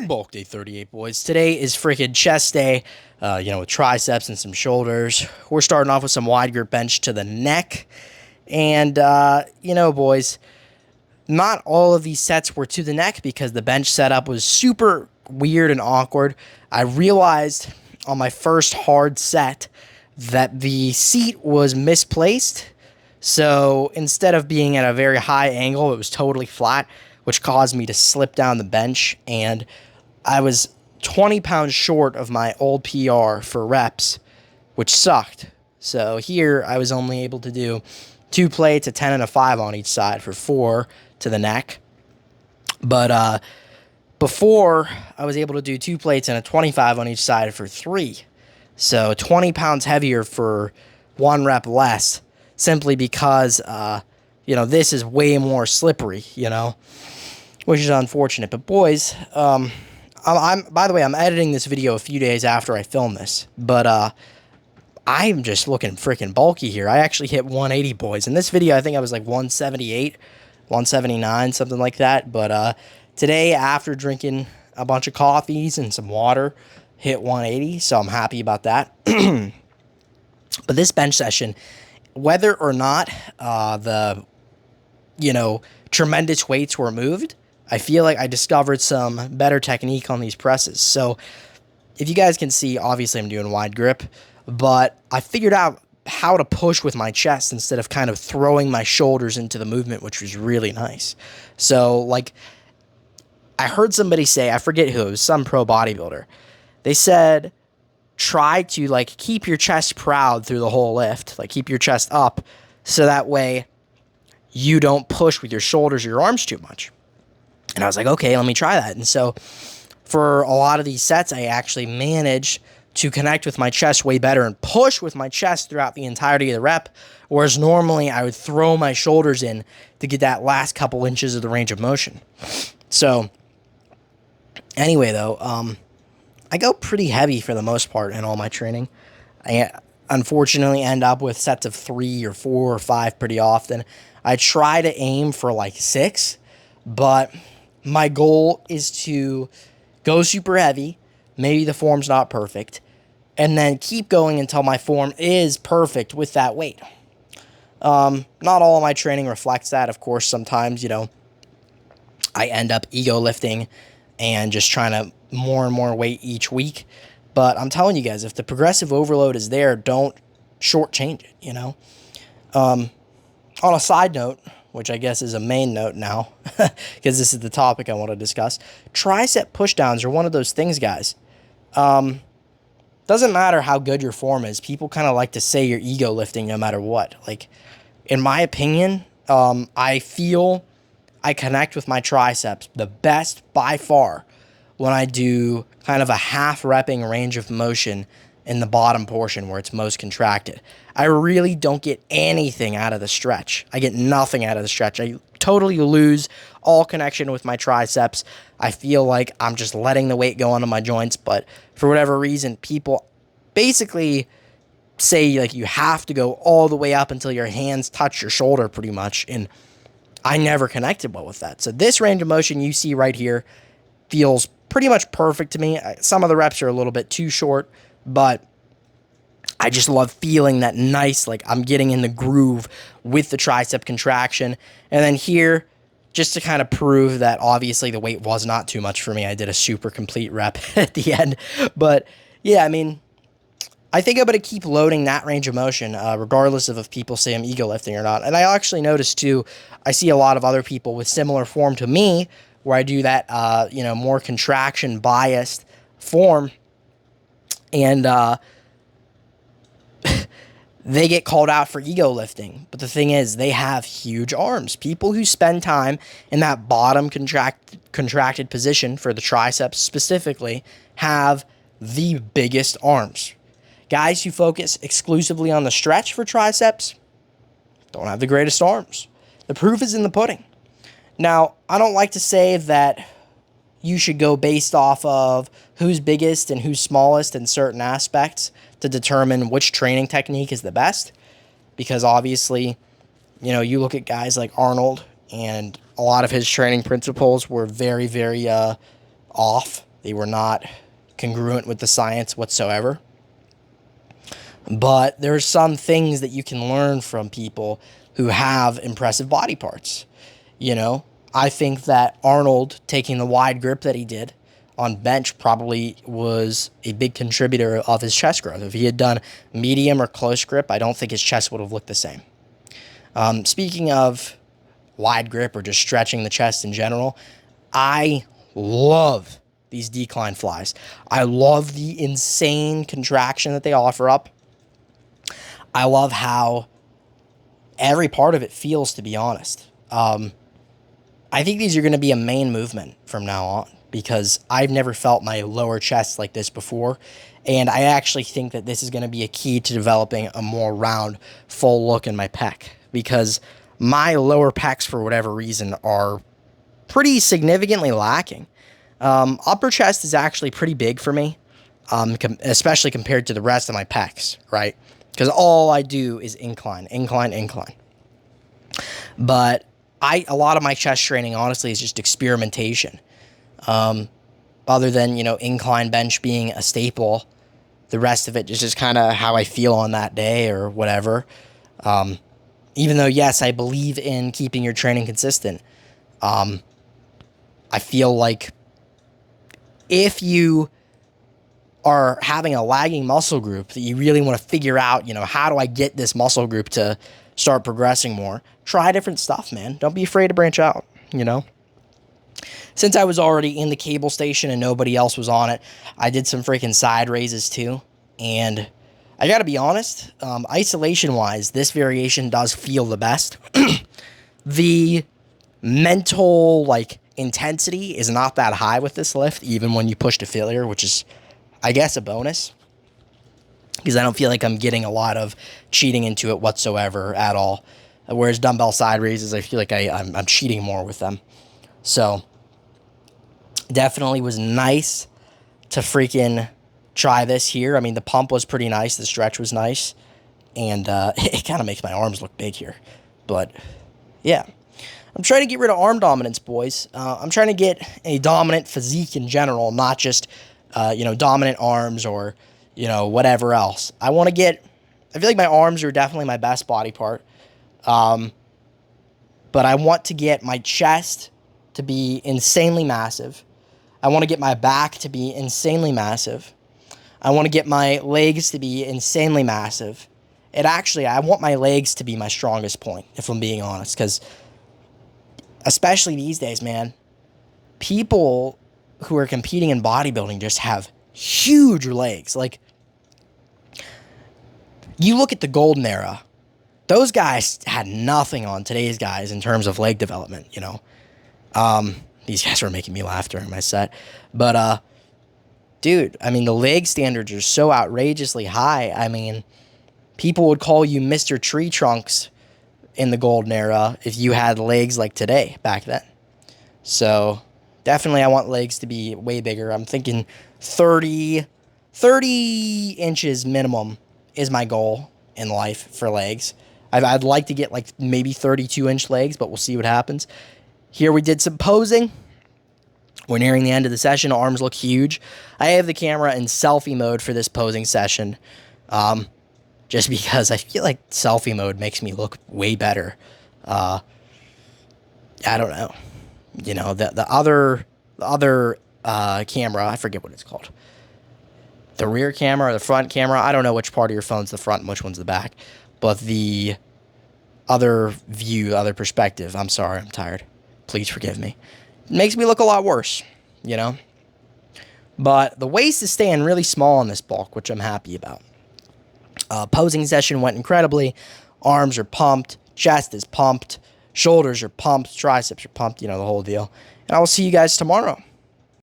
Morning bulk day 38, boys. Today is freaking chest day, with triceps and some shoulders. We're starting off with some wide grip bench to the neck. And, boys, not all of these sets were to the neck because the bench setup was super weird and awkward. I realized on my first hard set that the seat was misplaced. So instead of being at a very high angle, it was totally flat, which caused me to slip down the bench, and I was 20 pounds short of my old PR for reps, which sucked. So here I was only able to do 2 plates, a 10 and a 5 on each side for 4 to the neck. But before, I was able to do 2 plates and a 25 on each side for 3. So 20 pounds heavier for 1 rep less, simply because this is way more slippery, which is unfortunate. But boys, by the way, I'm editing this video a few days after I film this, but I'm just looking freaking bulky here. I actually hit 180, boys. In this video, I think I was like 178, 179, something like that. But today, after drinking a bunch of coffees and some water, hit 180, so I'm happy about that. But this bench session, whether or not the tremendous weights were moved, I feel like I discovered some better technique on these presses. So if you guys can see, obviously I'm doing wide grip, but I figured out how to push with my chest instead of kind of throwing my shoulders into the movement, which was really nice. So like I heard somebody say, I forget who, it was some pro bodybuilder. They said, try to keep your chest proud through the whole lift, keep your chest up, so that way you don't push with your shoulders or your arms too much. And I was like, okay, let me try that. And so for a lot of these sets, I actually managed to connect with my chest way better and push with my chest throughout the entirety of the rep, whereas normally I would throw my shoulders in to get that last couple inches of the range of motion. So anyway, though, I go pretty heavy for the most part in all my training. I unfortunately end up with sets of 3 or 4 or 5 pretty often. I try to aim for 6, but my goal is to go super heavy. Maybe the form's not perfect, and then keep going until my form is perfect with that weight. Not all of my training reflects that. Of course, sometimes, I end up ego lifting and just trying to more and more weight each week. But I'm telling you guys, if the progressive overload is there, don't shortchange it, On a side note, which I guess is a main note now, because this is the topic I want to discuss, tricep pushdowns are one of those things, guys. Doesn't matter how good your form is. People kind of like to say you're ego lifting no matter what. In my opinion, I feel I connect with my triceps the best by far when I do kind of a half repping range of motion in the bottom portion where it's most contracted. I really don't get anything out of the stretch. I get nothing out of the stretch. I totally lose all connection with my triceps. I feel like I'm just letting the weight go onto my joints, but for whatever reason, people basically say you have to go all the way up until your hands touch your shoulder pretty much, and I never connected well with that. So this range of motion you see right here feels pretty much perfect to me. Some of the reps are a little bit too short, but I just love feeling that nice, I'm getting in the groove with the tricep contraction. And then here, just to kind of prove that obviously the weight was not too much for me, I did a super complete rep at the end. But yeah, I think I'm going to keep loading that range of motion, regardless of if people say I'm ego lifting or not. And I actually noticed too, I see a lot of other people with similar form to me, where I do that, more contraction biased form, and they get called out for ego lifting. But the thing is, they have huge arms. People who spend time in that bottom contracted position for the triceps specifically have the biggest arms. Guys who focus exclusively on the stretch for triceps don't have the greatest arms. The proof is in the pudding. Now, I don't like to say that you should go based off of who's biggest and who's smallest in certain aspects to determine which training technique is the best, because obviously, you look at guys like Arnold, and a lot of his training principles were very, very off. They were not congruent with the science whatsoever. But there's some things that you can learn from people who have impressive body parts. You know, I think that Arnold taking the wide grip that he did on bench probably was a big contributor of his chest growth. If he had done medium or close grip, I don't think his chest would have looked the same. Speaking of wide grip or just stretching the chest in general, I love these decline flies. I love the insane contraction that they offer up. I love how every part of it feels, to be honest. I think these are going to be a main movement from now on because I've never felt my lower chest like this before. And I actually think that this is going to be a key to developing a more round, full look in my pec because my lower pecs, for whatever reason, are pretty significantly lacking. Upper chest is actually pretty big for me, especially compared to the rest of my pecs, right? Because all I do is incline. But a lot of my chest training, honestly, is just experimentation. Other than, incline bench being a staple, the rest of it is just kind of how I feel on that day or whatever. Even though, yes, I believe in keeping your training consistent, I feel like if you are having a lagging muscle group that you really want to figure out, how do I get this muscle group to start progressing more? Try different stuff, man. Don't be afraid to branch out, Since I was already in the cable station and nobody else was on it, I did some freaking side raises too. And I got to be honest, isolation-wise, this variation does feel the best. The mental, intensity is not that high with this lift, even when you push to failure, which is, I guess, a bonus. Because I don't feel like I'm getting a lot of cheating into it whatsoever at all. Whereas dumbbell side raises, I feel like I'm cheating more with them. So, definitely was nice to freaking try this here. I mean, the pump was pretty nice. The stretch was nice. And it kind of makes my arms look big here. But, yeah. I'm trying to get rid of arm dominance, boys. I'm trying to get a dominant physique in general, not just, dominant arms or, whatever else. I feel like my arms are definitely my best body part. But I want to get my chest to be insanely massive. I want to get my back to be insanely massive. I want to get my legs to be insanely massive. I want my legs to be my strongest point, if I'm being honest, because especially these days, man, people who are competing in bodybuilding just have huge legs. You look at the golden era, those guys had nothing on today's guys in terms of leg development, These guys were making me laugh during my set. But, dude, I mean, the leg standards are so outrageously high. I mean, people would call you Mr. Tree Trunks in the golden era if you had legs like today back then. So definitely I want legs to be way bigger. I'm thinking 30 inches minimum is my goal in life for legs. I'd like to get maybe 32-inch legs, but we'll see what happens. Here we did some posing. We're nearing the end of the session. Arms look huge. I have the camera in selfie mode for this posing session. Just because I feel like selfie mode makes me look way better. I don't know. The other camera, I forget what it's called. The rear camera or the front camera, I don't know which part of your phone's the front and which one's the back. But the other view, other perspective, I'm sorry, I'm tired. Please forgive me. It makes me look a lot worse, But the waist is staying really small on this bulk, which I'm happy about. Posing session went incredibly. Arms are pumped. Chest is pumped. Shoulders are pumped. Triceps are pumped. The whole deal. And I will see you guys tomorrow.